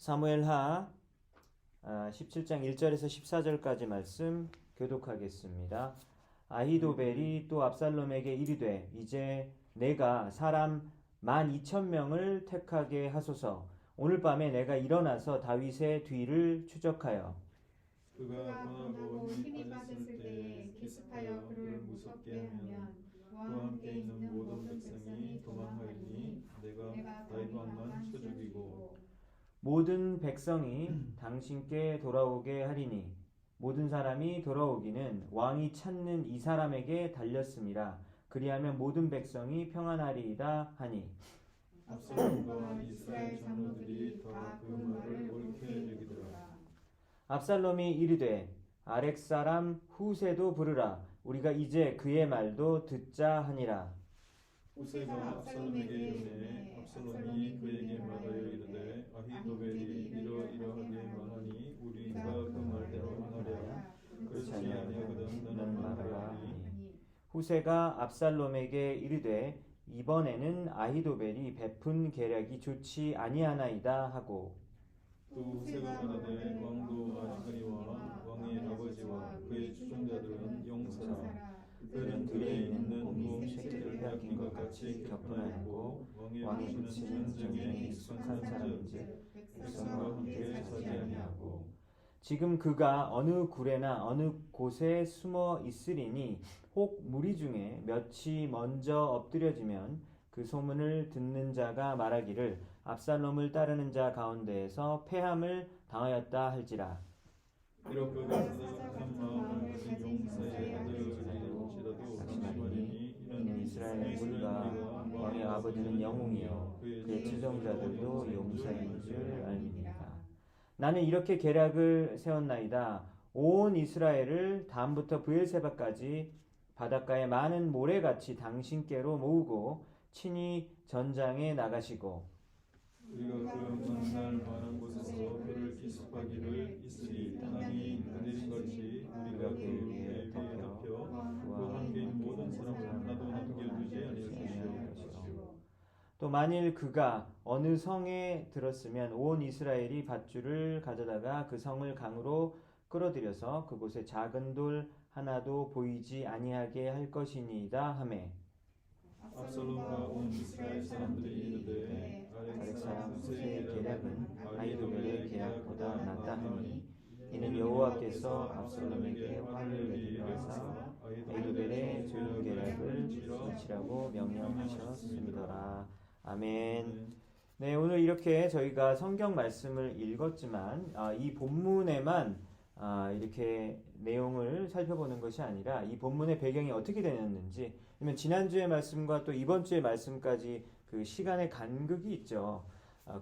사무엘하 17장 1절에서 14절까지 말씀 교독하겠습니다. 아히도벨이 또 압살롬에게 이르되 이제 내가 사람 12,000명을 택하게 하소서. 오늘 밤에 내가 일어나서 다윗의 뒤를 추적하여 그가 권하고 힘이 빠졌을 때에 기습하여 그를 무섭게 하면 그와 함께 있는 모든 백성이 도망하리니 내가 다윗 왕만 쳐 죽이고 모든 백성이 당신께 돌아오게 하리니 모든 사람이 돌아오기는 왕이 찾는 이 사람에게 달렸음이라. 그리하면 모든 백성이 평안하리이다 하니 압살롬과 이스라엘 장로들이 다 그 말을 옳게 여기더라. 압살롬이 이르되 아렉 사람 후세도 부르라. 우리가 이제 그의 말도 듣자 하니라. 후세가 압살롬에게 이르매 압살롬이 그에게 말하여 이르되 아히도벨이 이러이러하게 말하니 우리가 그 말대로 행하랴. 그렇지 아니하거든 너는 말하라 하니 후세가 압살롬에게 이르되 이번에는 아히도벨이 베푼 계략이 좋지 아니하나이다 하고 또 후세가 말하되 왕도 아직거니와 왕의 아버지와 그의 추종자들은 용사라. 그들은 들에 있는 곰이 새끼를 빼앗긴 것 같이 격분하였고 왕의 부치는 전쟁에 익숙한 사람인지 백성과 함께 서지 아니하고 지금 그가 어느 굴에나 어느 곳에 숨어 있으리니 혹 무리 중에 몇이 먼저 엎드려지면 그 소문을 듣는 자가 말하기를 압살롬을 따르는 자 가운데에서 패함을 당하였다 할지라. 비록 그가 사사한 마음을 가진 용사의 아들일지라도 사실이니 이는 이스라엘의 무리가 왕의 아버지는 영웅이요 그의 추종자들도 용사인 줄 알미니라. 나는 이렇게 계략을 세웠나이다. 온 이스라엘을 담부터 브엘세바까지 바닷가에 많은 모래같이 당신께로 모으고 친히 전장에 나가시고 우리가 그 만날 만한 곳에서 그를 기습하기를 있으리. 땅이 내린 것이 우리가 그 위에 덮여 그와 함께 있는 모든 사람을 하나도 남겨두지 아니할 것이요. 또 만일 그가 어느 성에 들었으면 온 이스라엘이 밧줄을 가져다가 그 성을 강으로 끌어들여서 그곳에 작은 돌 하나도 보이지 아니하게 할 것이니이다 하매 압살롬과 온 이스라엘 사람들이 이르되 아렉 사람 후세의 계략은 아히도벨의 계략보다 낫다 하니 이는 여호와께서 압살롬에게 화를 내리려 하사 아히도벨의 좋은 계략을 지키라고 명령하셨음이더라. 아멘. 네, 오늘 이렇게 저희가 성경 말씀을 읽었지만 이 본문에만 이렇게 내용을 살펴보는 것이 아니라 이 본문의 배경이 어떻게 되었는지, 아니면 지난주의 말씀과 또 이번 주의 말씀까지 그 시간의 간극이 있죠.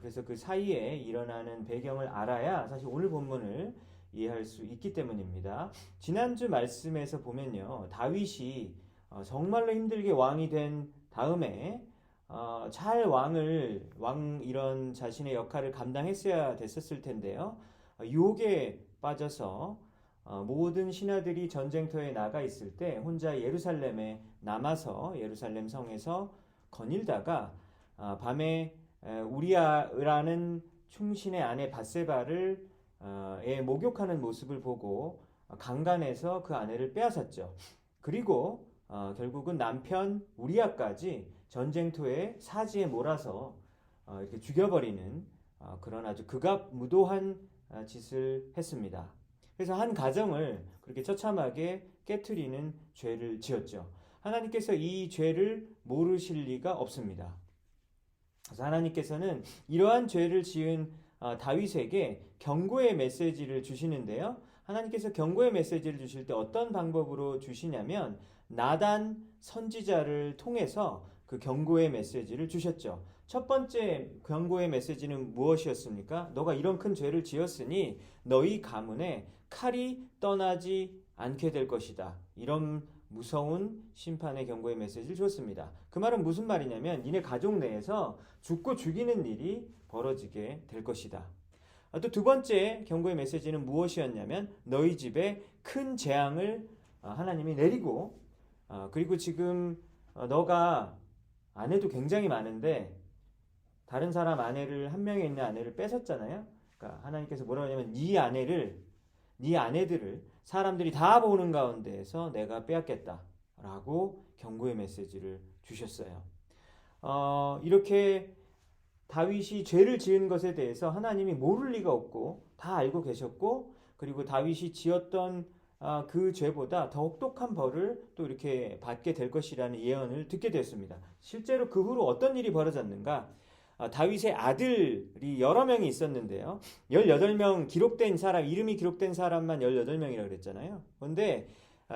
그래서 그 사이에 일어나는 배경을 알아야 사실 오늘 본문을 이해할 수 있기 때문입니다. 지난주 말씀에서 보면요, 다윗이 정말로 힘들게 왕이 된 다음에 잘 왕 이런 자신의 역할을 감당했어야 됐었을 텐데요. 유혹에 빠져서 모든 신하들이 전쟁터에 나가 있을 때 혼자 예루살렘에 남아서 예루살렘 성에서 거닐다가 밤에 우리아라는 충신의 아내 밧세바를 목욕하는 모습을 보고 강간해서 그 아내를 빼앗았죠. 그리고 결국은 남편 우리아까지 전쟁터에 사지에 몰아서 이렇게 죽여버리는 그런 아주 극악무도한 짓을 했습니다. 그래서 한 가정을 그렇게 처참하게 깨트리는 죄를 지었죠. 하나님께서 이 죄를 모르실 리가 없습니다. 그래서 하나님께서는 이러한 죄를 지은 다윗에게 경고의 메시지를 주시는데요. 하나님께서 경고의 메시지를 주실 때 어떤 방법으로 주시냐면 나단 선지자를 통해서 그 경고의 메시지를 주셨죠. 첫 번째 경고의 메시지는 무엇이었습니까? 너가 이런 큰 죄를 지었으니 너희 가문에 칼이 떠나지 않게 될 것이다. 이런 무서운 심판의 경고의 메시지를 줬습니다. 그 말은 무슨 말이냐면 니네 가족 내에서 죽고 죽이는 일이 벌어지게 될 것이다. 또 두 번째 경고의 메시지는 무엇이었냐면 너희 집에 큰 재앙을 하나님이 내리고 그리고 지금 너가 아내도 굉장히 많은데 다른 사람 아내를 한 명에 있는 아내를 뺏었잖아요. 그러니까 그러니까 하나님께서 뭐라고 하냐면 네 아내들을 사람들이 다 보는 가운데에서 내가 빼앗겠다라고 경고의 메시지를 주셨어요. 이렇게 다윗이 죄를 지은 것에 대해서 하나님이 모를 리가 없고 다 알고 계셨고, 그리고 다윗이 지었던 그 죄보다 더 혹독한 벌을 또 이렇게 받게 될 것이라는 예언을 듣게 됐습니다. 실제로 그 후로 어떤 일이 벌어졌는가? 다윗의 아들이 여러 명이 있었는데요. 18명 기록된 사람, 이름이 기록된 사람만 18명이라고 그랬잖아요. 그런데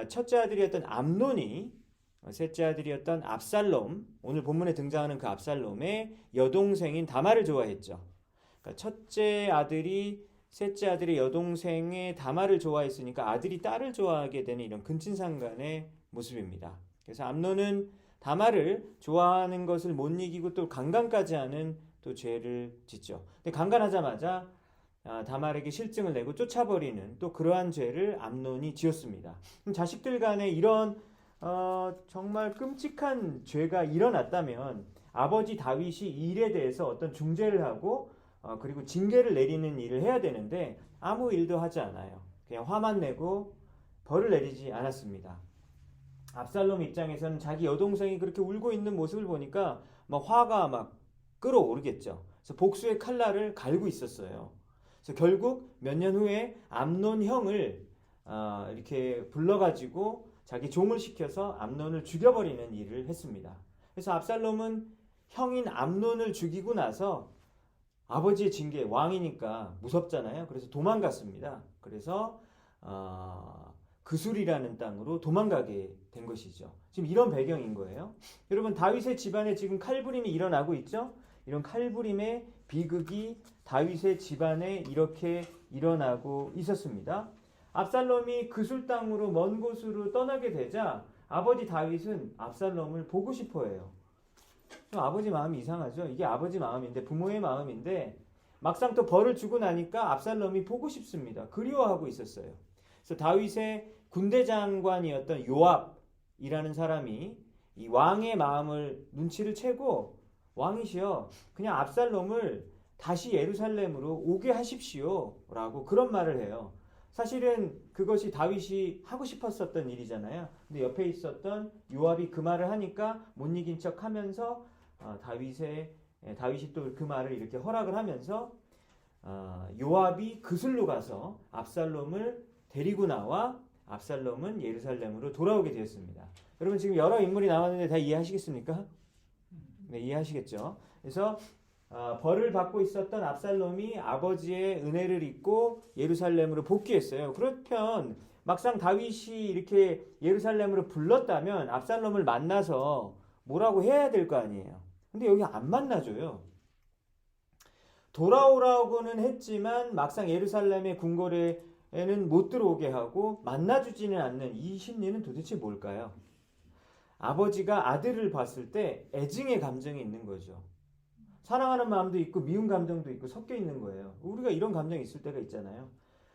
첫째 아들이었던 암논이, 셋째 아들이었던 압살롬, 오늘 본문에 등장하는 그 압살롬의 여동생인 다말을 좋아했죠. 그러니까 첫째 아들이 셋째 아들의 여동생의 다말을 좋아했으니까 아들이 딸을 좋아하게 되는 이런 근친상간의 모습입니다. 그래서 암논은 다말을 좋아하는 것을 못 이기고 또 강간까지 하는 또 죄를 짓죠. 근데 강간하자마자 다말에게 실증을 내고 쫓아버리는 또 그러한 죄를 암논이 지었습니다. 자식들 간에 이런 정말 끔찍한 죄가 일어났다면 아버지 다윗이 이 일에 대해서 어떤 중재를 하고 그리고 징계를 내리는 일을 해야 되는데 아무 일도 하지 않아요. 그냥 화만 내고 벌을 내리지 않았습니다. 압살롬 입장에서는 자기 여동생이 그렇게 울고 있는 모습을 보니까 막 화가 막 끓어오르겠죠. 그래서 복수의 칼날을 갈고 있었어요. 그래서 결국 몇 년 후에 암논 형을 이렇게 불러가지고 자기 종을 시켜서 암논을 죽여버리는 일을 했습니다. 그래서 압살롬은 형인 암논을 죽이고 나서 아버지의 징계, 왕이니까 무섭잖아요. 그래서 도망갔습니다. 그래서 그술이라는 땅으로 도망가게 된 것이죠. 지금 이런 배경인 거예요. 여러분, 다윗의 집안에 지금 칼부림이 일어나고 있죠. 이런 칼부림의 비극이 다윗의 집안에 이렇게 일어나고 있었습니다. 압살롬이 그술 땅으로 먼 곳으로 떠나게 되자 아버지 다윗은 압살롬을 보고 싶어해요. 좀 아버지 마음이 이상하죠. 이게 아버지 마음인데, 부모의 마음인데 막상 또 벌을 주고 나니까 압살롬이 보고 싶습니다. 그리워하고 있었어요. 그래서 다윗의 군대 장관이었던 요압이라는 사람이 이 왕의 마음을 눈치를 채고 왕이시여, 그냥 압살롬을 다시 예루살렘으로 오게 하십시오 라고 그런 말을 해요. 사실은 그것이 다윗이 하고 싶었었던 일이잖아요. 근데 옆에 있었던 요압이 그 말을 하니까 못 이긴 척 하면서 다윗이 또 그 말을 이렇게 허락을 하면서 요압이 그술로 가서 압살롬을 데리고 나와 압살롬은 예루살렘으로 돌아오게 되었습니다. 여러분, 지금 여러 인물이 나왔는데 다 이해하시겠습니까? 네, 이해하시겠죠? 그래서 벌을 받고 있었던 압살롬이 아버지의 은혜를 잊고 예루살렘으로 복귀했어요. 그렇면 막상 다윗이 이렇게 예루살렘으로 불렀다면 압살롬을 만나서 뭐라고 해야 될 거 아니에요. 근데 여기 안 만나줘요. 돌아오라고는 했지만 막상 예루살렘의 궁궐에는 못 들어오게 하고 만나주지는 않는 이 심리는 도대체 뭘까요? 아버지가 아들을 봤을 때 애증의 감정이 있는 거죠. 사랑하는 마음도 있고 미운 감정도 있고 섞여 있는 거예요. 우리가 이런 감정이 있을 때가 있잖아요.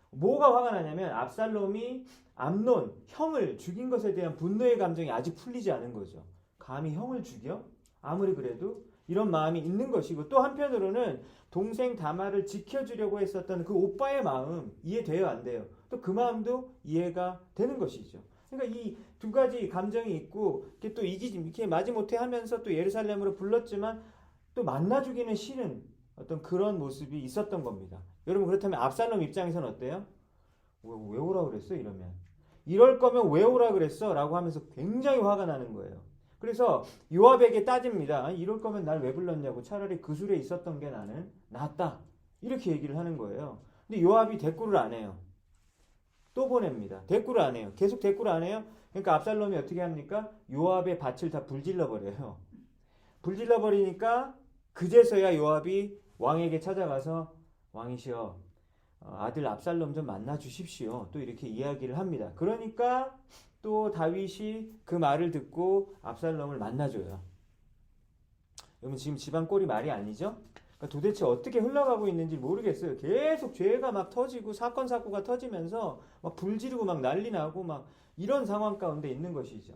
뭐가 화가 나냐면 압살롬이 암논 형을 죽인 것에 대한 분노의 감정이 아직 풀리지 않은 거죠. 감히 형을 죽여? 아무리 그래도 이런 마음이 있는 것이고, 또 한편으로는 동생 다말을 지켜주려고 했었던 그 오빠의 마음 이해돼요, 안 돼요? 또 그 마음도 이해가 되는 것이죠. 그러니까 이 두 가지 감정이 있고, 이렇게 또 이렇게 마지못해 하면서 또 예루살렘으로 불렀지만 또 만나주기는 싫은 어떤 그런 모습이 있었던 겁니다. 여러분, 그렇다면 압살롬 입장에서는 어때요? 왜 오라 그랬어? 이럴 거면 왜 오라 그랬어? 라고 하면서 굉장히 화가 나는 거예요. 그래서 요압에게 따집니다. 이럴 거면 날 왜 불렀냐고, 차라리 그술에 있었던 게 나는 낫다, 이렇게 얘기를 하는 거예요. 근데 요압이 대꾸를 안 해요. 또 보냅니다. 대꾸를 안 해요. 계속 대꾸를 안 해요. 그러니까 압살롬이 어떻게 합니까? 요압의 밭을 다 불질러 버려요. 불질러 버리니까 그제서야 요압이 왕에게 찾아가서 왕이시여, 아들 압살롬 좀 만나 주십시오, 또 이렇게 이야기를 합니다. 그러니까 또 다윗이 그 말을 듣고 압살롬을 만나줘요. 여러분, 지금 집안 꼴이 말이 아니죠? 그러니까 도대체 어떻게 흘러가고 있는지 모르겠어요. 계속 죄가 막 터지고 사건 사고가 터지면서 막 불지르고 막 난리 나고 막 이런 상황 가운데 있는 것이죠.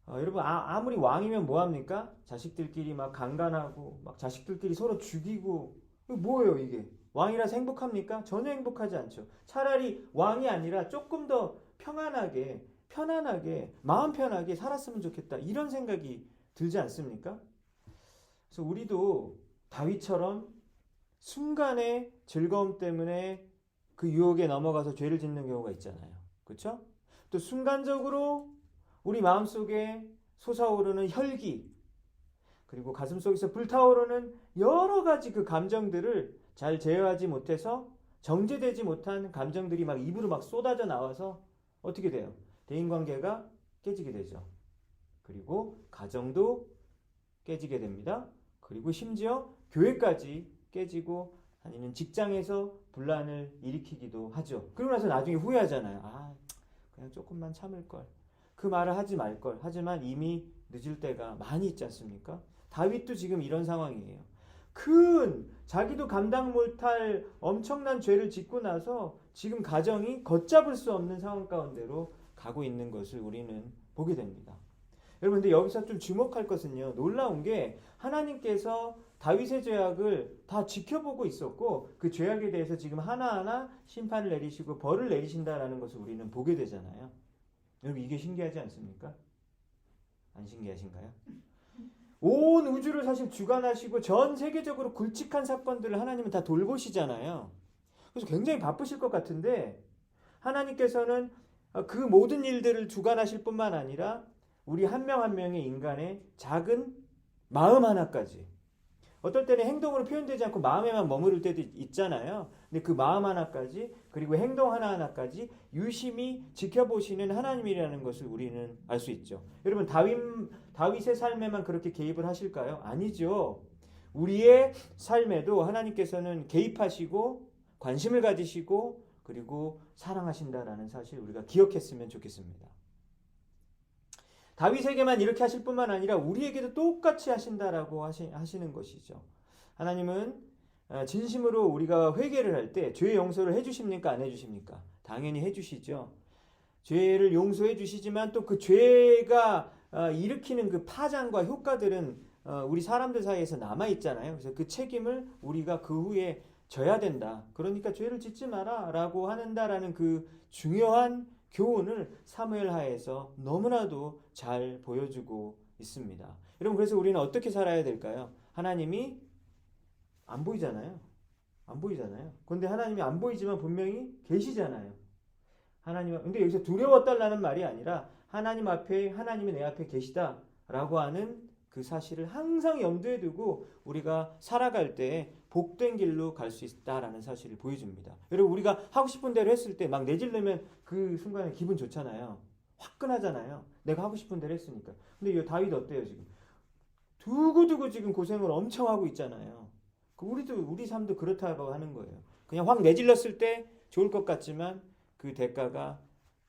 여러분, 아무리 왕이면 뭐합니까? 자식들끼리 막 강간하고 막 자식들끼리 서로 죽이고 뭐예요 이게? 왕이라서 행복합니까? 전혀 행복하지 않죠. 차라리 왕이 아니라 조금 더 평안하게, 편안하게, 마음 편하게 살았으면 좋겠다. 이런 생각이 들지 않습니까? 그래서 우리도 다윗처럼 순간의 즐거움 때문에 그 유혹에 넘어가서 죄를 짓는 경우가 있잖아요. 그렇죠? 또 순간적으로 우리 마음속에 솟아오르는 혈기, 그리고 가슴속에서 불타오르는 여러 가지 그 감정들을 잘 제어하지 못해서 정제되지 못한 감정들이 막 입으로 막 쏟아져 나와서 어떻게 돼요? 대인관계가 깨지게 되죠. 그리고 가정도 깨지게 됩니다. 그리고 심지어 교회까지 깨지고 아니면 직장에서 분란을 일으키기도 하죠. 그러고 나서 나중에 후회하잖아요. 아, 그냥 조금만 참을 걸. 그 말을 하지 말 걸. 하지만 이미 늦을 때가 많이 있지 않습니까? 다윗도 지금 이런 상황이에요. 큰 자기도 감당 못할 엄청난 죄를 짓고 나서 지금 가정이 걷잡을 수 없는 상황 가운데로 가고 있는 것을 우리는 보게 됩니다. 여러분, 근데 여기서 좀 주목할 것은요, 놀라운 게 하나님께서 다윗의 죄악을 다 지켜보고 있었고 그 죄악에 대해서 지금 하나하나 심판을 내리시고 벌을 내리신다라는 것을 우리는 보게 되잖아요. 여러분, 이게 신기하지 않습니까? 안 신기하신가요? 온 우주를 사실 주관하시고 전 세계적으로 굵직한 사건들을 하나님은 다 돌보시잖아요. 그래서 굉장히 바쁘실 것 같은데 하나님께서는 그 모든 일들을 주관하실 뿐만 아니라 우리 한 명 한 명의 인간의 작은 마음 하나까지, 어떨 때는 행동으로 표현되지 않고 마음에만 머무를 때도 있잖아요. 근데 그 마음 하나까지, 그리고 행동 하나하나까지 유심히 지켜보시는 하나님이라는 것을 우리는 알 수 있죠. 여러분, 다윗의 삶에만 그렇게 개입을 하실까요? 아니죠. 우리의 삶에도 하나님께서는 개입하시고 관심을 가지시고 그리고 사랑하신다라는 사실 우리가 기억했으면 좋겠습니다. 다윗에게만 이렇게 하실 뿐만 아니라 우리에게도 똑같이 하신다라고 하시는 것이죠. 하나님은 진심으로 우리가 회개를 할 때 죄 용서를 해주십니까? 안 해주십니까? 당연히 해주시죠. 죄를 용서해 주시지만 또 그 죄가 일으키는 그 파장과 효과들은 우리 사람들 사이에서 남아있잖아요. 그래서 그 책임을 우리가 그 후에 져야 된다. 그러니까 죄를 짓지 마라 라고 한다라는 그 중요한 교훈을 사무엘 하에서 너무나도 잘 보여주고 있습니다. 여러분, 그래서 우리는 어떻게 살아야 될까요? 하나님이 안 보이잖아요. 안 보이잖아요. 그런데 하나님이 안 보이지만 분명히 계시잖아요. 근데 여기서 두려워달라는 말이 아니라 하나님 앞에, 하나님이 내 앞에 계시다라고 하는 그 사실을 항상 염두에 두고 우리가 살아갈 때 복된 길로 갈 수 있다라는 사실을 보여줍니다. 여러분, 우리가 하고 싶은 대로 했을 때 막 내질르면 그 순간에 기분 좋잖아요. 화끈하잖아요. 내가 하고 싶은 대로 했으니까. 근데 이 다윗 어때요 지금? 두고두고 지금 고생을 엄청 하고 있잖아요. 우리 삶도 그렇다고 하는 거예요. 그냥 확 내질렀을 때 좋을 것 같지만 그 대가가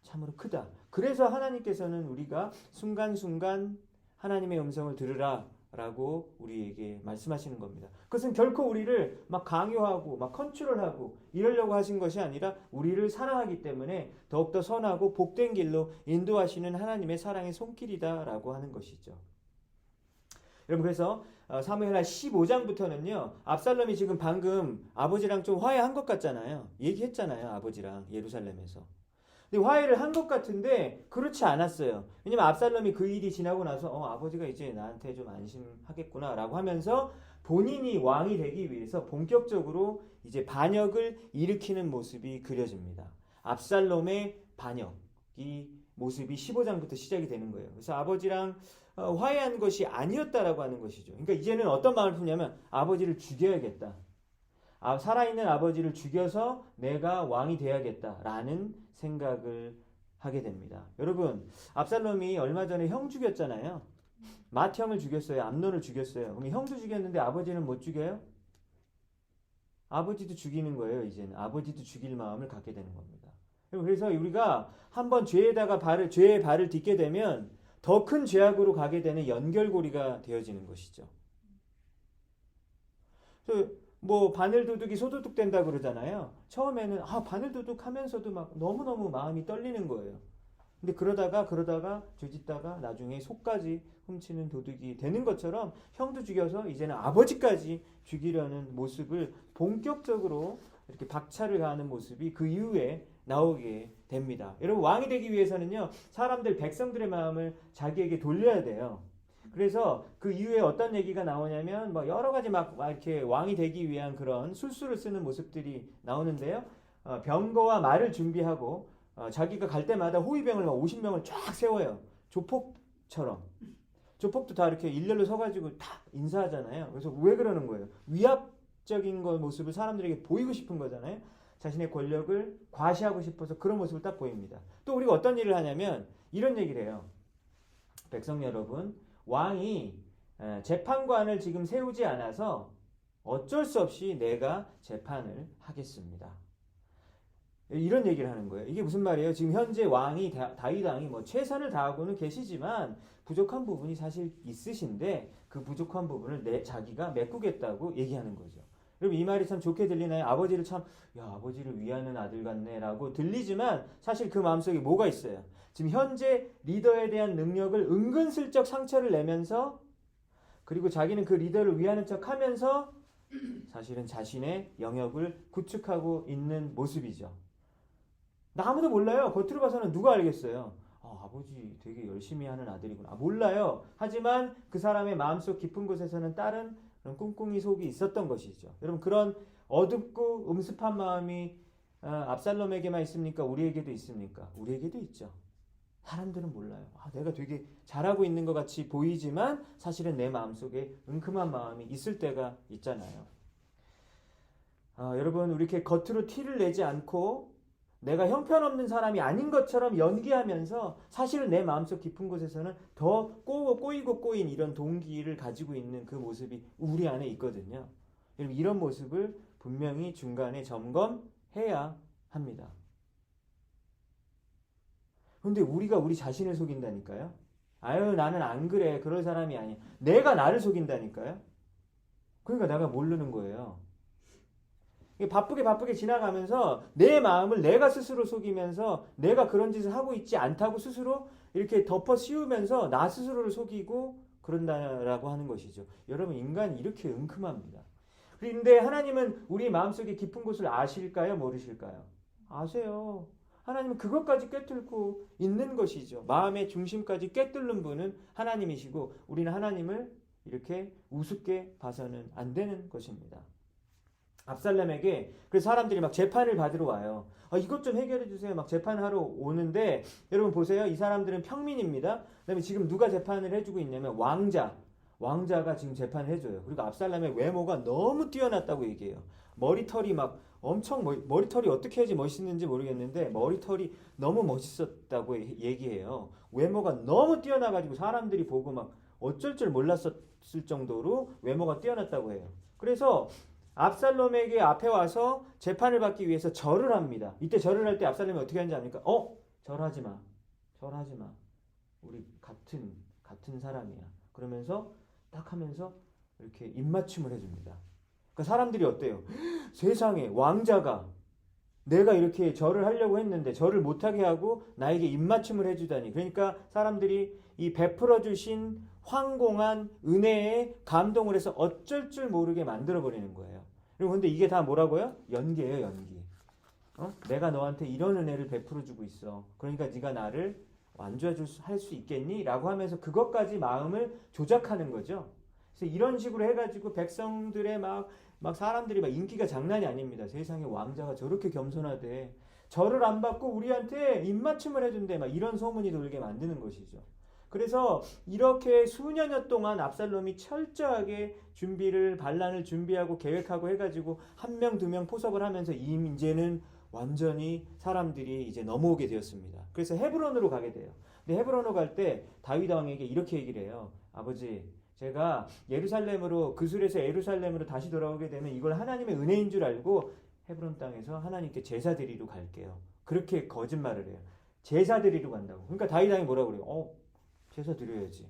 참으로 크다. 그래서 하나님께서는 우리가 순간순간 하나님의 음성을 들으라 라고 우리에게 말씀하시는 겁니다. 그것은 결코 우리를 막 강요하고 막 컨트롤하고 이러려고 하신 것이 아니라 우리를 사랑하기 때문에 더욱더 선하고 복된 길로 인도하시는 하나님의 사랑의 손길이다 라고 하는 것이죠. 여러분, 그래서 사무엘하 15장부터는요 압살롬이 지금 방금 아버지랑 좀 화해한 것 같잖아요. 얘기했잖아요, 아버지랑 예루살렘에서. 근데 화해를 한 것 같은데 그렇지 않았어요. 왜냐면 압살롬이 그 일이 지나고 나서 아버지가 이제 나한테 좀 안심하겠구나 라고 하면서 본인이 왕이 되기 위해서 본격적으로 이제 반역을 일으키는 모습이 그려집니다. 압살롬의 반역, 이 모습이 15장부터 시작이 되는 거예요. 그래서 아버지랑 화해한 것이 아니었다라고 하는 것이죠. 그러니까 이제는 어떤 마음을 품냐면 아버지를 죽여야겠다. 살아있는 아버지를 죽여서 내가 왕이 돼야겠다라는 생각을 하게 됩니다. 여러분, 압살롬이 얼마 전에 형 죽였잖아요. 맏형을 죽였어요. 암논을 죽였어요. 그럼 형도 죽였는데 아버지는 못 죽여요? 아버지도 죽이는 거예요. 이제는 아버지도 죽일 마음을 갖게 되는 겁니다. 그래서 우리가 한번 죄의 발을 딛게 되면 더 큰 죄악으로 가게 되는 연결고리가 되어지는 것이죠. 뭐 바늘도둑이 소도둑 된다 그러잖아요. 처음에는 바늘도둑 하면서도 막 너무너무 마음이 떨리는 거예요. 근데 그러다가 죄짓다가 나중에 속까지 훔치는 도둑이 되는 것처럼 형도 죽여서 이제는 아버지까지 죽이려는 모습을 본격적으로 이렇게 박차를 가하는 모습이 그 이후에 나오게 됩니다. 여러분, 왕이 되기 위해서는요, 사람들, 백성들의 마음을 자기에게 돌려야 돼요. 그래서 그 이후에 어떤 얘기가 나오냐면 뭐 여러 가지 막 이렇게 왕이 되기 위한 그런 술수를 쓰는 모습들이 나오는데요. 병거와 말을 준비하고 자기가 갈 때마다 호위병을 막 50명을 쫙 세워요. 조폭처럼. 조폭도 다 이렇게 일렬로 서가지고 다 인사하잖아요. 그래서 왜 그러는 거예요? 위압적인 모습을 사람들에게 보이고 싶은 거잖아요. 자신의 권력을 과시하고 싶어서 그런 모습을 딱 보입니다. 또 우리가 어떤 일을 하냐면 이런 얘기를 해요. 백성 여러분, 왕이 재판관을 지금 세우지 않아서 어쩔 수 없이 내가 재판을 하겠습니다. 이런 얘기를 하는 거예요. 이게 무슨 말이에요? 지금 현재 왕이 다윗 왕이 뭐 최선을 다하고는 계시지만 부족한 부분이 사실 있으신데 그 부족한 부분을 자기가 메꾸겠다고 얘기하는 거죠. 여러분, 이 말이 참 좋게 들리나요? 아버지를 참, 야, 아버지를 위하는 아들 같네 라고 들리지만 사실 그 마음속에 뭐가 있어요? 지금 현재 리더에 대한 능력을 은근슬쩍 상처를 내면서, 그리고 자기는 그 리더를 위하는 척 하면서 사실은 자신의 영역을 구축하고 있는 모습이죠. 나 아무도 몰라요. 겉으로 봐서는 누가 알겠어요? 아버지 되게 열심히 하는 아들이구나. 몰라요. 하지만 그 사람의 마음속 깊은 곳에서는 다른 그런 꿍꿍이 속이 있었던 것이죠. 여러분, 그런 어둡고 음습한 마음이 압살롬에게만 있습니까? 우리에게도 있습니까? 우리에게도 있죠. 사람들은 몰라요. 내가 되게 잘하고 있는 것 같이 보이지만 사실은 내 마음속에 은큼한 마음이 있을 때가 있잖아요. 여러분, 우리 이렇게 겉으로 티를 내지 않고 내가 형편없는 사람이 아닌 것처럼 연기하면서 사실은 내 마음속 깊은 곳에서는 더 꼬인 이런 동기를 가지고 있는 그 모습이 우리 안에 있거든요. 여러분, 이런 모습을 분명히 중간에 점검해야 합니다. 근데 우리가 우리 자신을 속인다니까요. 나는 안 그래. 그럴 사람이 아니야. 내가 나를 속인다니까요. 그러니까 내가 모르는 거예요. 바쁘게 지나가면서 내 마음을 내가 스스로 속이면서 내가 그런 짓을 하고 있지 않다고 스스로 이렇게 덮어 씌우면서 나 스스로를 속이고 그런다라고 하는 것이죠. 여러분, 인간이 이렇게 은큼합니다. 그런데 하나님은 우리 마음속에 깊은 곳을 아실까요? 모르실까요? 아세요. 하나님은 그것까지 꿰뚫고 있는 것이죠. 마음의 중심까지 꿰뚫는 분은 하나님이시고 우리는 하나님을 이렇게 우습게 봐서는 안 되는 것입니다. 압살롬에게 그래서 사람들이 막 재판을 받으러 와요. 이것 좀 해결해 주세요. 막 재판하러 오는데 여러분 보세요. 이 사람들은 평민입니다. 그다음에 지금 누가 재판을 해주고 있냐면 왕자가 지금 재판을 해줘요. 그리고 압살롬의 외모가 너무 뛰어났다고 얘기해요. 머리털이 막 엄청 머리털이 어떻게 해야지 멋있는지 모르겠는데 머리털이 너무 멋있었다고 얘기해요. 외모가 너무 뛰어나가지고 사람들이 보고 막 어쩔 줄 몰랐었을 정도로 외모가 뛰어났다고 해요. 그래서 압살롬에게 앞에 와서 재판을 받기 위해서 절을 합니다. 이때 절을 할 때 압살롬이 어떻게 하는지 압니까? 절하지 마. 우리 같은 사람이야. 그러면서 딱 하면서 이렇게 입맞춤을 해줍니다. 그러니까 사람들이 어때요? 세상에 왕자가 내가 이렇게 절을 하려고 했는데 절을 못하게 하고 나에게 입맞춤을 해주다니. 그러니까 사람들이 이 베풀어 주신 황공한 은혜에 감동을 해서 어쩔 줄 모르게 만들어버리는 거예요. 그리고 근데 이게 다 뭐라고요? 연기예요, 연기. 내가 너한테 이런 은혜를 베풀어주고 있어. 그러니까 네가 나를 완주할 수 있겠니? 라고 하면서 그것까지 마음을 조작하는 거죠. 그래서 이런 식으로 해가지고 백성들의 막 사람들이 막 인기가 장난이 아닙니다. 세상에 왕자가 저렇게 겸손하대. 절을 안 받고 우리한테 입맞춤을 해준대. 막 이런 소문이 돌게 만드는 것이죠. 그래서 이렇게 수년여 동안 압살롬이 철저하게 반란을 준비하고 계획하고 해가지고 한 명, 두 명 포섭을 하면서 이제는 완전히 사람들이 이제 넘어오게 되었습니다. 그래서 헤브론으로 가게 돼요. 근데 헤브론으로 갈 때 다윗 왕에게 이렇게 얘기를 해요. 아버지, 제가 그술에서 예루살렘으로 다시 돌아오게 되면 이걸 하나님의 은혜인 줄 알고 헤브론 땅에서 하나님께 제사 드리러 갈게요. 그렇게 거짓말을 해요. 제사 드리러 간다고. 그러니까 다윗 왕이 뭐라고 그래요? 제사 드려야지.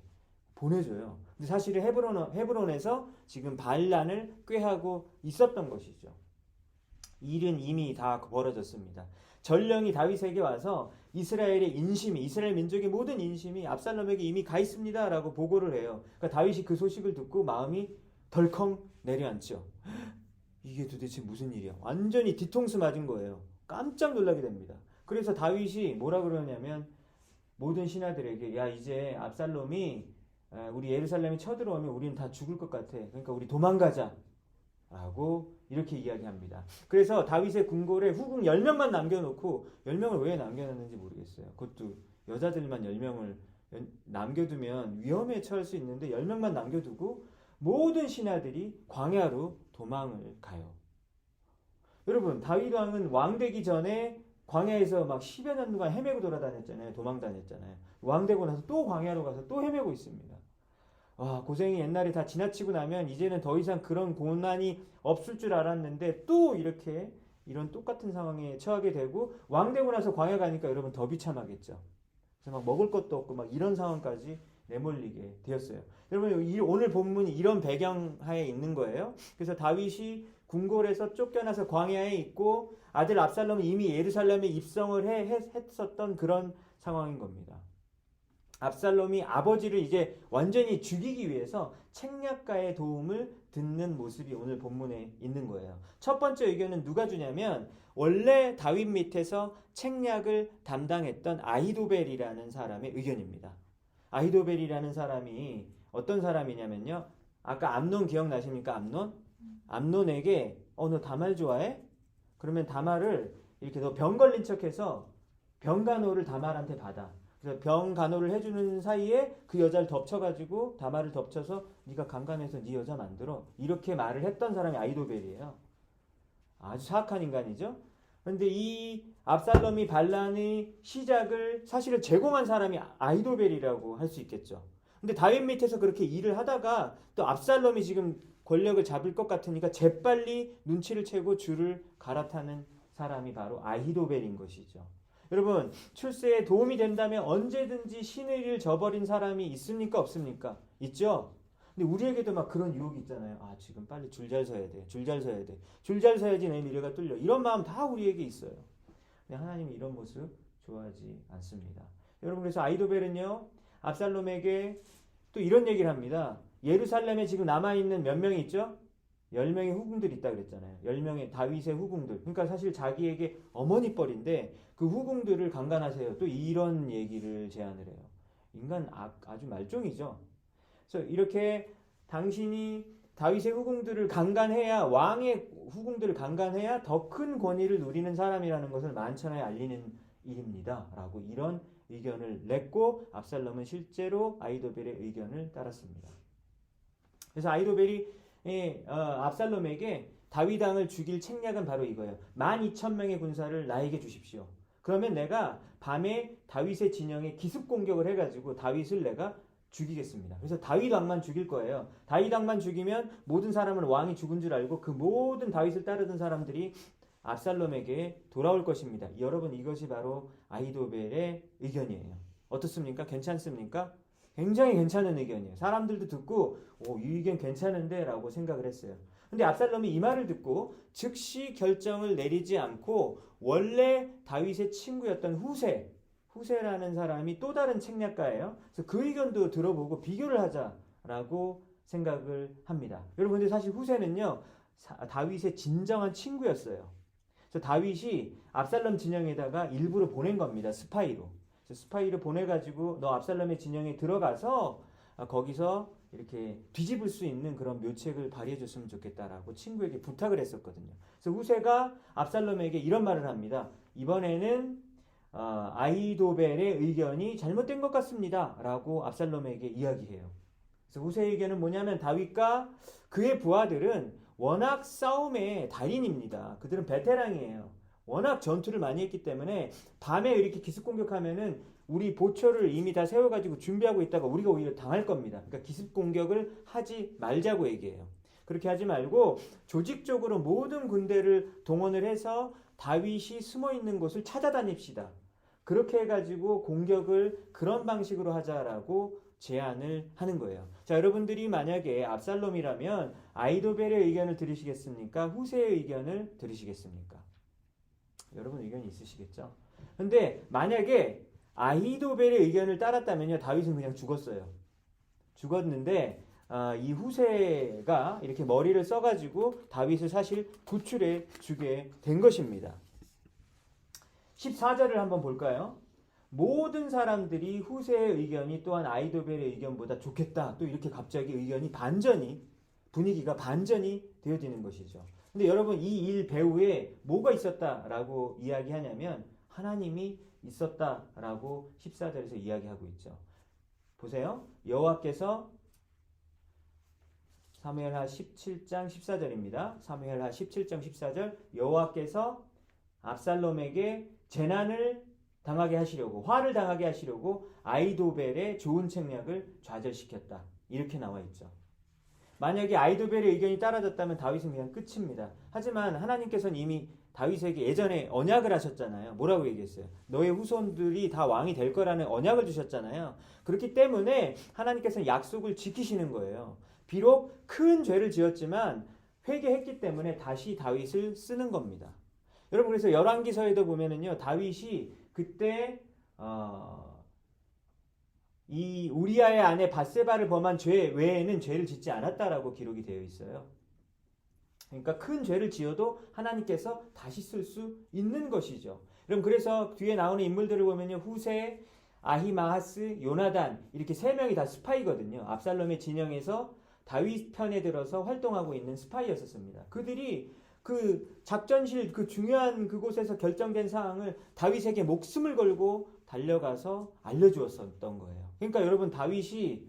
보내줘요. 근데 사실은 헤브론에서 지금 반란을 꾀하고 있었던 것이죠. 일은 이미 다 벌어졌습니다. 전령이 다윗에게 와서 이스라엘의 인심이, 이스라엘 민족의 모든 인심이 압살롬에게 이미 가 있습니다라고 보고를 해요. 그러니까 다윗이 그 소식을 듣고 마음이 덜컹 내려앉죠. 이게 도대체 무슨 일이야? 완전히 뒤통수 맞은 거예요. 깜짝 놀라게 됩니다. 그래서 다윗이 뭐라 그러냐면 모든 신하들에게 야 이제 압살롬이 우리 예루살렘에 쳐들어오면 우리는 다 죽을 것 같아. 그러니까 우리 도망가자. 라고 이렇게 이야기합니다. 그래서 다윗의 궁궐에 후궁 10명만 남겨놓고 10명을 왜 남겨놨는지 모르겠어요. 그것도 여자들만 10명을 남겨두면 위험에 처할 수 있는데 10명만 남겨두고 모든 신하들이 광야로 도망을 가요. 여러분 다윗 왕은 왕 되기 전에 광야에서 막 10여 년간 헤매고 돌아다녔잖아요. 도망 다녔잖아요. 왕 되고 나서 또 광야로 가서 또 헤매고 있습니다. 와, 고생이 옛날에 다 지나치고 나면 이제는 더 이상 그런 고난이 없을 줄 알았는데 또 이렇게 이런 똑같은 상황에 처하게 되고 왕 되고 나서 광야 가니까 여러분 더 비참하겠죠. 그래서 막 먹을 것도 없고 막 이런 상황까지 내몰리게 되었어요. 여러분 오늘 본문이 이런 배경하에 있는 거예요. 그래서 다윗이 궁궐에서 쫓겨나서 광야에 있고 아들 압살롬은 이미 예루살렘에 입성을 했었던 그런 상황인 겁니다. 압살롬이 아버지를 이제 완전히 죽이기 위해서 책략가의 도움을 듣는 모습이 오늘 본문에 있는 거예요. 첫 번째 의견은 누가 주냐면 원래 다윗 밑에서 책략을 담당했던 아히도벨이라는 사람의 의견입니다. 아히도벨이라는 사람이 어떤 사람이냐면요. 아까 암논 기억나십니까? 암논에게 너 다말 좋아해? 그러면 다말을 이렇게 너 병 걸린 척해서 병간호를 다말한테 받아. 그래서 병간호를 해주는 사이에 그 여자를 덮쳐가지고 다말을 덮쳐서 네가 강간해서 네 여자 만들어. 이렇게 말을 했던 사람이 아히도벨이에요. 아주 사악한 인간이죠. 그런데 이 압살롬이 반란의 시작을 사실은 제공한 사람이 아히도벨이라고 할 수 있겠죠. 근데 다윗 밑에서 그렇게 일을 하다가 또 압살롬이 지금 권력을 잡을 것 같으니까 재빨리 눈치를 채고 줄을 갈아타는 사람이 바로 아히도벨인 것이죠. 여러분 출세에 도움이 된다면 언제든지 신의를 저버린 사람이 있습니까? 없습니까? 있죠? 근데 우리에게도 막 그런 유혹이 있잖아요. 아 지금 빨리 줄 잘 서야 돼. 줄 잘 서야 돼. 줄 잘 서야지 내 미래가 뚫려. 이런 마음 다 우리에게 있어요. 근데 하나님은 이런 모습 좋아하지 않습니다. 여러분 그래서 아히도벨은요. 압살롬에게 또 이런 얘기를 합니다. 예루살렘에 지금 남아있는 몇 명이 있죠? 10명의 후궁들이 있다 그랬잖아요. 10명의 다윗의 후궁들. 그러니까 사실 자기에게 어머니 뻘인데 그 후궁들을 강간하세요. 또 이런 얘기를 제안을 해요. 인간 아주 말종이죠. 그래서 이렇게 당신이 다윗의 후궁들을 강간해야 왕의 후궁들을 강간해야 더 큰 권위를 누리는 사람이라는 것을 만천하에 알리는 일입니다. 라고 이런 의견을 냈고 압살롬은 실제로 아히도벨의 의견을 따랐습니다. 그래서 아히도벨이 압살롬에게 다윗 왕을 죽일 책략은 바로 이거예요. 12,000명의 군사를 나에게 주십시오. 그러면 내가 밤에 다윗의 진영에 기습 공격을 해가지고 다윗을 내가 죽이겠습니다. 그래서 다윗 왕만 죽일 거예요. 다윗 왕만 죽이면 모든 사람은 왕이 죽은 줄 알고 그 모든 다윗을 따르던 사람들이 압살롬에게 돌아올 것입니다. 여러분 이것이 바로 아히도벨의 의견이에요. 어떻습니까? 괜찮습니까? 굉장히 괜찮은 의견이에요. 사람들도 듣고 이 의견 괜찮은데 라고 생각을 했어요. 근데 압살롬이 이 말을 듣고 즉시 결정을 내리지 않고 원래 다윗의 친구였던 후세라는 사람이 또 다른 책략가예요. 그래서 그 의견도 들어보고 비교를 하자라고 생각을 합니다. 여러분 근데 사실 후세는요 다윗의 진정한 친구였어요. 그래서 다윗이 압살롬 진영에다가 일부러 보낸 겁니다. 스파이로 보내가지고 너 압살롬의 진영에 들어가서 거기서 이렇게 뒤집을 수 있는 그런 묘책을 발휘해줬으면 좋겠다라고 친구에게 부탁을 했었거든요. 그래서 후세가 압살롬에게 이런 말을 합니다. 이번에는 아히도벨의 의견이 잘못된 것 같습니다. 라고 압살롬에게 이야기해요. 그래서 후세의 의견은 뭐냐면 다윗과 그의 부하들은 워낙 싸움의 달인입니다. 그들은 베테랑이에요. 워낙 전투를 많이 했기 때문에 밤에 이렇게 기습 공격하면은 우리 보초를 이미 다 세워가지고 준비하고 있다가 우리가 오히려 당할 겁니다. 그러니까 기습 공격을 하지 말자고 얘기해요. 그렇게 하지 말고 조직적으로 모든 군대를 동원을 해서 다윗이 숨어 있는 곳을 찾아다닙시다. 그렇게 해가지고 공격을 그런 방식으로 하자라고 제안을 하는 거예요. 자, 여러분들이 만약에 압살롬이라면 아히도벨의 의견을 들으시겠습니까? 후세의 의견을 들으시겠습니까? 여러분 의견이 있으시겠죠? 근데 만약에 아히도벨의 의견을 따랐다면요, 다윗은 그냥 죽었어요. 죽었는데 이 후세가 이렇게 머리를 써가지고 다윗을 사실 구출해 주게 된 것입니다. 14절을 한번 볼까요? 모든 사람들이 후세의 의견이 또한 아히도벨의 의견보다 좋겠다. 또 이렇게 갑자기 의견이 분위기가 반전이 되어지는 것이죠. 근데 여러분 이 일 배후에 뭐가 있었다라고 이야기하냐면 하나님이 있었다라고 14절에서 이야기하고 있죠. 보세요. 여호와께서 사무엘하 17장 14절입니다. 사무엘하 17장 14절 여호와께서 압살롬에게 재난을 당하게 하시려고 화를 당하게 하시려고 아히도벨의 좋은 책략을 좌절시켰다. 이렇게 나와 있죠. 만약에 아히도벨의 의견이 따라졌다면 다윗은 그냥 끝입니다. 하지만 하나님께서는 이미 다윗에게 예전에 언약을 하셨잖아요. 뭐라고 얘기했어요? 너의 후손들이 다 왕이 될 거라는 언약을 주셨잖아요. 그렇기 때문에 하나님께서는 약속을 지키시는 거예요. 비록 큰 죄를 지었지만 회개했기 때문에 다시 다윗을 쓰는 겁니다. 여러분 그래서 열왕기서에도 보면은요, 다윗이 그때 이 우리아의 아내 밧세바를 범한 죄 외에는 죄를 짓지 않았다라고 기록이 되어 있어요. 그러니까 큰 죄를 지어도 하나님께서 다시 쓸 수 있는 것이죠. 그럼 그래서 뒤에 나오는 인물들을 보면요, 후세, 아히마하스, 요나단 이렇게 세 명이 다 스파이거든요. 압살롬의 진영에서 다윗 편에 들어서 활동하고 있는 스파이였었습니다. 그들이 그 작전실 그 중요한 그곳에서 결정된 사항을 다윗에게 목숨을 걸고 달려가서 알려주었었던 거예요. 그러니까 여러분 다윗이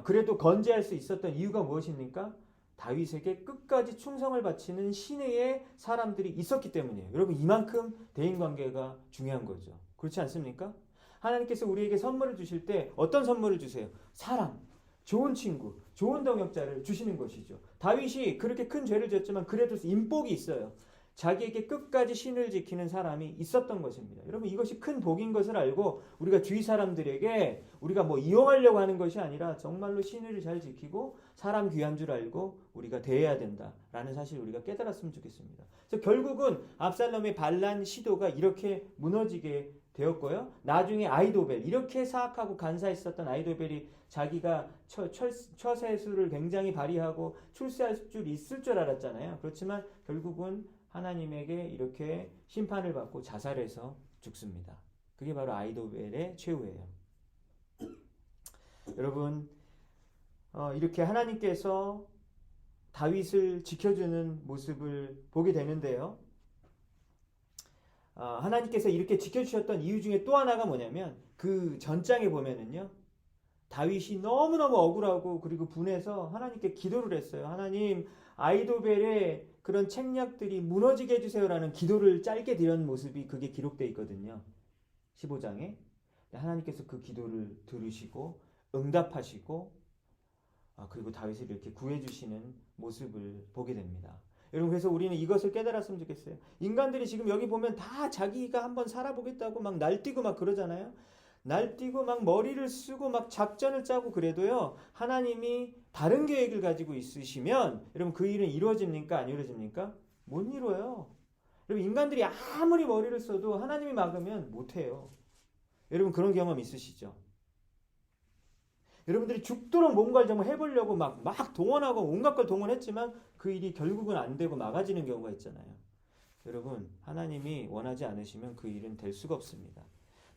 그래도 건재할 수 있었던 이유가 무엇입니까? 다윗에게 끝까지 충성을 바치는 신의 사람들이 있었기 때문이에요. 여러분 이만큼 대인관계가 중요한 거죠. 그렇지 않습니까? 하나님께서 우리에게 선물을 주실 때 어떤 선물을 주세요? 사랑, 좋은 친구, 좋은 동역자를 주시는 것이죠. 다윗이 그렇게 큰 죄를 지었지만 그래도 인복이 있어요. 자기에게 끝까지 신을 지키는 사람이 있었던 것입니다. 여러분 이것이 큰 복인 것을 알고 우리가 주위 사람들에게 우리가 뭐 이용하려고 하는 것이 아니라 정말로 신을 잘 지키고 사람 귀한 줄 알고 우리가 대해야 된다라는 사실을 우리가 깨달았으면 좋겠습니다. 그래서 결국은 압살롬의 반란 시도가 이렇게 무너지게 되었고요. 나중에 아히도벨, 이렇게 사악하고 간사했었던 아히도벨이 자기가 처세술을 굉장히 발휘하고 출세할 줄 있을 줄 알았잖아요. 그렇지만 결국은 하나님에게 이렇게 심판을 받고 자살해서 죽습니다. 그게 바로 아히도벨의 최후예요. 여러분 이렇게 하나님께서 다윗을 지켜주는 모습을 보게 되는데요. 하나님께서 이렇게 지켜주셨던 이유 중에 또 하나가 뭐냐면 그 전장에 보면은요, 다윗이 너무너무 억울하고 그리고 분해서 하나님께 기도를 했어요. 하나님, 아히도벨의 그런 책략들이 무너지게 해주세요라는 기도를 짧게 드린 모습이 그게 기록되어 있거든요. 15장에. 하나님께서 그 기도를 들으시고 응답하시고 그리고 다윗을 이렇게 구해주시는 모습을 보게 됩니다. 여러분 그래서 우리는 이것을 깨달았으면 좋겠어요. 인간들이 지금 여기 보면 다 자기가 한번 살아보겠다고 막 날뛰고 막 그러잖아요. 날뛰고 막 머리를 쓰고 막 작전을 짜고 그래도요, 하나님이 다른 계획을 가지고 있으시면 여러분 그 일은 이루어집니까? 안 이루어집니까? 못 이루어요. 여러분 인간들이 아무리 머리를 써도 하나님이 막으면 못해요. 여러분 그런 경험 있으시죠? 여러분들이 죽도록 뭔가를 정말 해보려고 막 동원하고 온갖 걸 동원했지만 그 일이 결국은 안 되고 막아지는 경우가 있잖아요. 여러분 하나님이 원하지 않으시면 그 일은 될 수가 없습니다.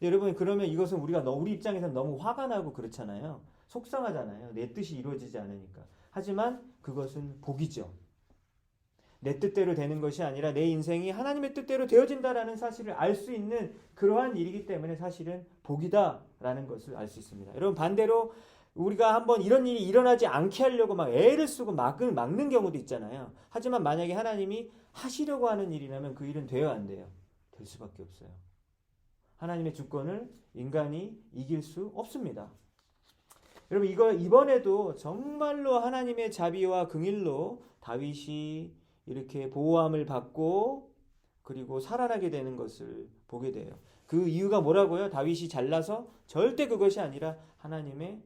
여러분 그러면 이것은 우리 입장에서는 너무 화가 나고 그렇잖아요. 속상하잖아요. 내 뜻이 이루어지지 않으니까. 하지만 그것은 복이죠. 내 뜻대로 되는 것이 아니라 내 인생이 하나님의 뜻대로 되어진다라는 사실을 알 수 있는 그러한 일이기 때문에 사실은 복이다라는 것을 알 수 있습니다. 여러분 반대로 우리가 한번 이런 일이 일어나지 않게 하려고 막 애를 쓰고 막는 경우도 있잖아요. 하지만 만약에 하나님이 하시려고 하는 일이라면 그 일은 돼요, 안 돼요? 될 수밖에 없어요. 하나님의 주권을 인간이 이길 수 없습니다. 여러분 이번에도 정말로 하나님의 자비와 긍일로 다윗이 이렇게 보호함을 받고 그리고 살아나게 되는 것을 보게 돼요. 그 이유가 뭐라고요? 다윗이 잘나서? 절대 그것이 아니라 하나님의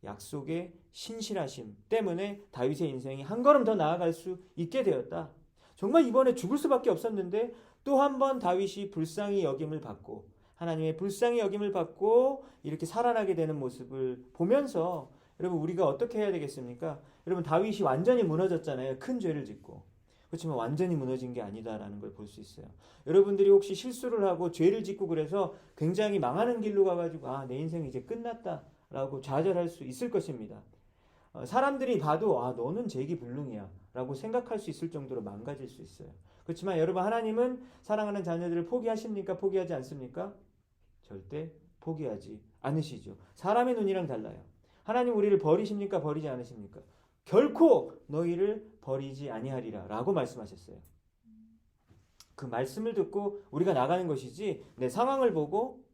약속의 신실하심 때문에 다윗의 인생이 한 걸음 더 나아갈 수 있게 되었다. 정말 이번에 죽을 수밖에 없었는데 또 한 번 다윗이 불쌍히 여김을 받고 하나님의 불쌍히 여김을 받고 이렇게 살아나게 되는 모습을 보면서 여러분 우리가 어떻게 해야 되겠습니까? 여러분 다윗이 완전히 무너졌잖아요. 큰 죄를 짓고. 그렇지만 완전히 무너진 게 아니다라는 걸 볼 수 있어요. 여러분들이 혹시 실수를 하고 죄를 짓고 그래서 굉장히 망하는 길로 가가지고 아, 내 인생 이제 끝났다라고 좌절할 수 있을 것입니다. 사람들이 봐도 아, 너는 재기불능이야 라고 생각할 수 있을 정도로 망가질 수 있어요. 그렇지만 여러분 하나님은 사랑하는 자녀들을 포기하십니까? 포기하지 않습니까? 절대 포기하지 않으시죠. 사람의 눈이랑 달라요. 하나님 우리를 버리십니까? 버리지 않으십니까? 결코 너희를 버리지 아니하리라 라고 말씀하셨어요. 그 말씀을 듣고 우리가 나가는 것이지 내 상황을 보고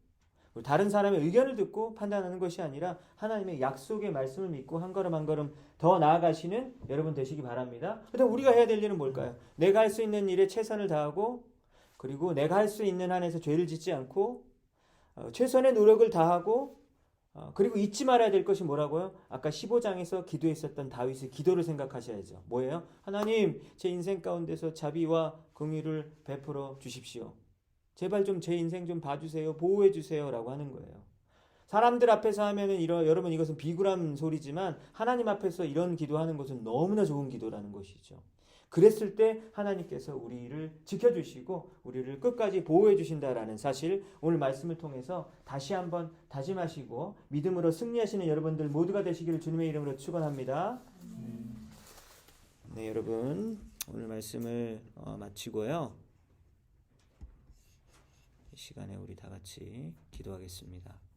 다른 사람의 의견을 듣고 판단하는 것이 아니라 하나님의 약속의 말씀을 믿고 한 걸음 한 걸음 더 나아가시는 여러분 되시기 바랍니다. 그런데 우리가 해야 될 일은 뭘까요? 내가 할 수 있는 일에 최선을 다하고 그리고 내가 할 수 있는 한에서 죄를 짓지 않고 최선의 노력을 다하고 그리고 잊지 말아야 될 것이 뭐라고요? 아까 15장에서 기도했었던 다윗의 기도를 생각하셔야죠. 뭐예요? 하나님 제 인생 가운데서 자비와 긍휼을 베풀어 주십시오. 제발 좀 제 인생 좀 봐주세요. 보호해 주세요 라고 하는 거예요. 사람들 앞에서 하면은 여러분 이것은 비굴한 소리지만 하나님 앞에서 이런 기도하는 것은 너무나 좋은 기도라는 것이죠. 그랬을 때 하나님께서 우리를 지켜주시고 우리를 끝까지 보호해 주신다라는 사실 오늘 말씀을 통해서 다시 한번 다짐하시고 믿음으로 승리하시는 여러분들 모두가 되시기를 주님의 이름으로 축원합니다. 네, 여러분 오늘 말씀을 마치고요. 이 시간에 우리 다 같이 기도하겠습니다.